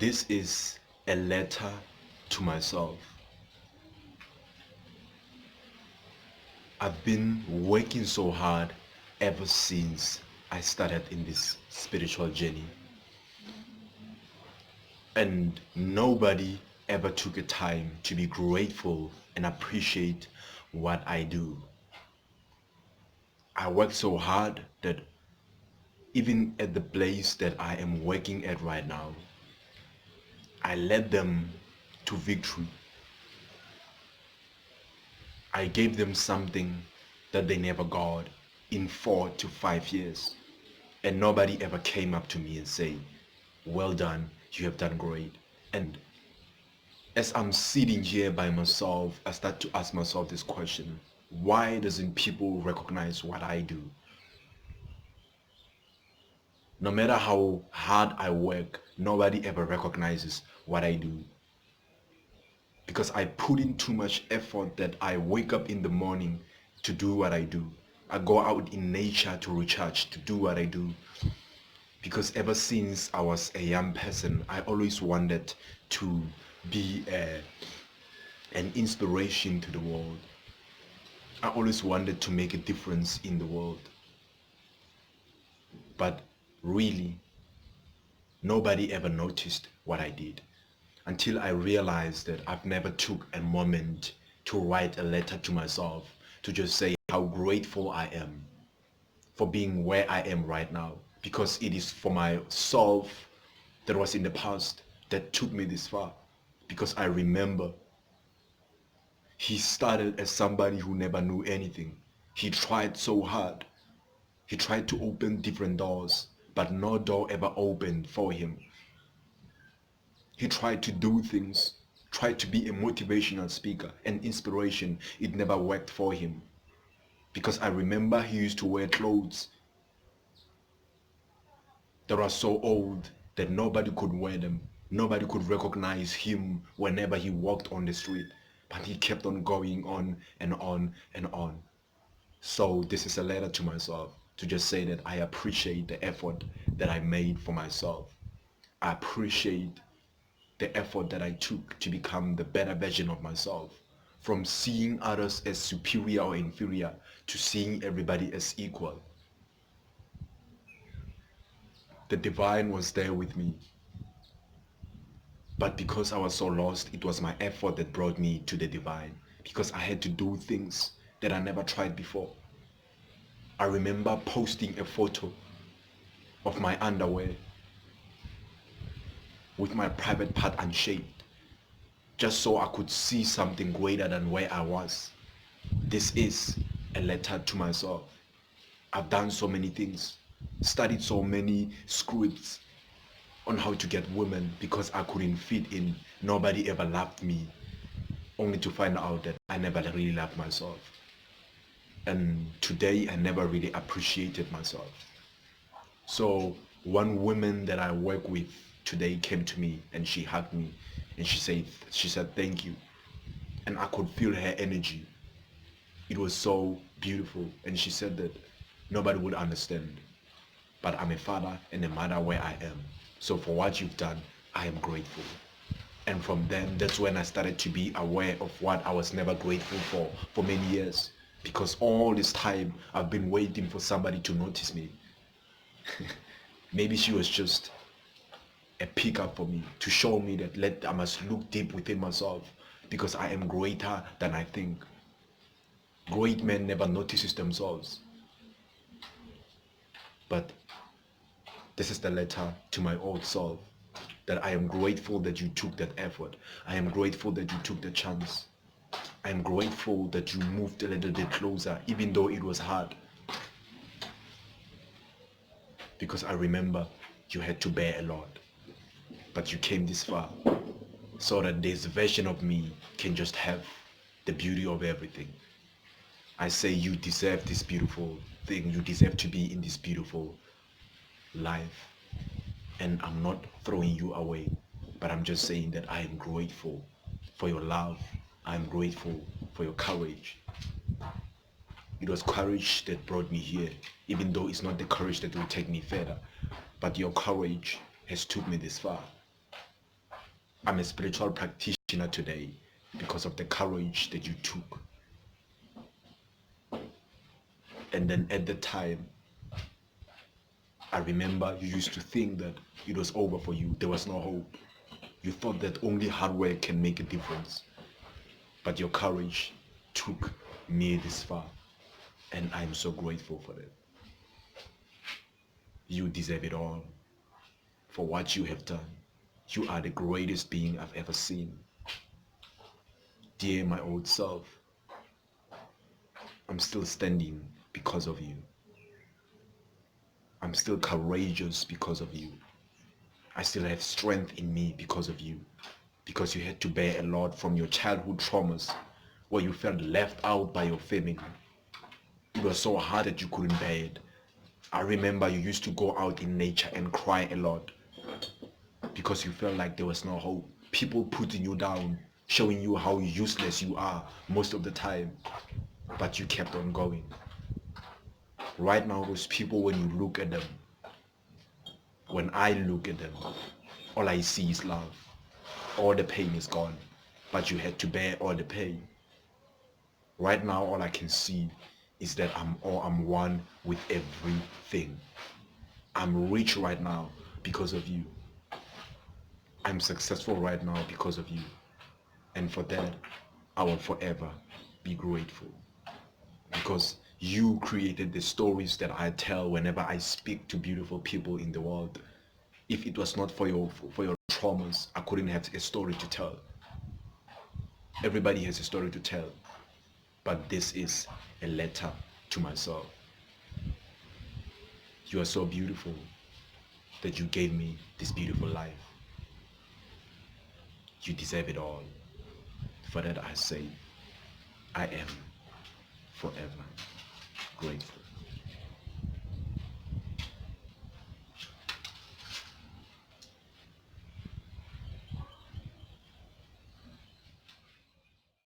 This is a letter to myself. I've been working so hard ever since I started in this spiritual journey. And nobody ever took a time to be grateful and appreciate what I do. I work so hard that even at the place that I am working at right now, I led them to victory. I gave them something that they never got in 4 to 5 years. And nobody ever came up to me and say, well done, you have done great. And as I'm sitting here by myself, I start to ask myself this question: why doesn't people recognize what I do? No matter how hard I work, nobody ever recognizes what I do. Because I put in too much effort that I wake up in the morning to do what I do. I go out in nature to recharge, to do what I do. Because ever since I was a young person, I always wanted to be an inspiration to the world. I always wanted to make a difference in the world. But really, nobody ever noticed what I did until I realized that I've never took a moment to write a letter to myself to just say how grateful I am for being where I am right now, because it is for myself that was in the past that took me this far. Because I remember he started as somebody who never knew anything. He tried so hard. He tried to open different doors, but no door ever opened for him. He tried to do things, tried to be a motivational speaker, an inspiration. It never worked for him. Because I remember he used to wear clothes that are so old that nobody could wear them. Nobody could recognize him whenever he walked on the street. But he kept on going on and on and on. So this is a letter to myself to just say that I appreciate the effort that I made for myself. I appreciate the effort that I took to become the better version of myself. From seeing others as superior or inferior to seeing everybody as equal. The divine was there with me. But because I was so lost, it was my effort that brought me to the divine. Because I had to do things that I never tried before. I remember posting a photo of my underwear with my private part unshaved, just so I could see something greater than where I was. This is a letter to myself. I've done so many things, studied so many scripts on how to get women because I couldn't fit in. Nobody ever loved me, only to find out that I never really loved myself. And today I never really appreciated myself. So one woman that I work with today came to me and she hugged me and she said thank you. And I could feel her energy. It was so beautiful. And she said that nobody would understand, but I'm a father and a mother where I am. So for what you've done, I am grateful. And from then, that's when I started to be aware of what I was never grateful for many years. Because all this time, I've been waiting for somebody to notice me. Maybe she was just a pickup for me to show me that I must look deep within myself because I am greater than I think. Great men never notices themselves. But this is the letter to my old self, that I am grateful that you took that effort. I am grateful that you took the chance. I am grateful that you moved a little bit closer, even though it was hard. Because I remember you had to bear a lot, but you came this far so that this version of me can just have the beauty of everything. I say you deserve this beautiful thing. You deserve to be in this beautiful life. And I'm not throwing you away, but I'm just saying that I am grateful for your love. I am grateful for your courage. It was courage that brought me here, even though it's not the courage that will take me further. But your courage has took me this far. I'm a spiritual practitioner today because of the courage that you took. And then at the time, I remember you used to think that it was over for you. There was no hope. You thought that only hard work can make a difference. But your courage took me this far. And I'm so grateful for that. You deserve it all for what you have done. You are the greatest being I've ever seen. Dear my old self, I'm still standing because of you. I'm still courageous because of you. I still have strength in me because of you. Because you had to bear a lot from your childhood traumas where you felt left out by your family. It was so hard that you couldn't bear it. I remember you used to go out in nature and cry a lot because you felt like there was no hope. People putting you down, showing you how useless you are most of the time, but you kept on going. Right now, those people, when you look at them, when I look at them, all I see is love. All the pain is gone, but you had to bear all the pain. Right now, all I can see is that I'm one with everything. I'm rich right now because of you. I'm successful right now because of you. And for that, I will forever be grateful. Because you created the stories that I tell whenever I speak to beautiful people in the world. If it was not for your traumas, I couldn't have a story to tell. Everybody has a story to tell. But this is a letter to myself. You are so beautiful that you gave me this beautiful life. You deserve it all. For that I say, I am forever grateful.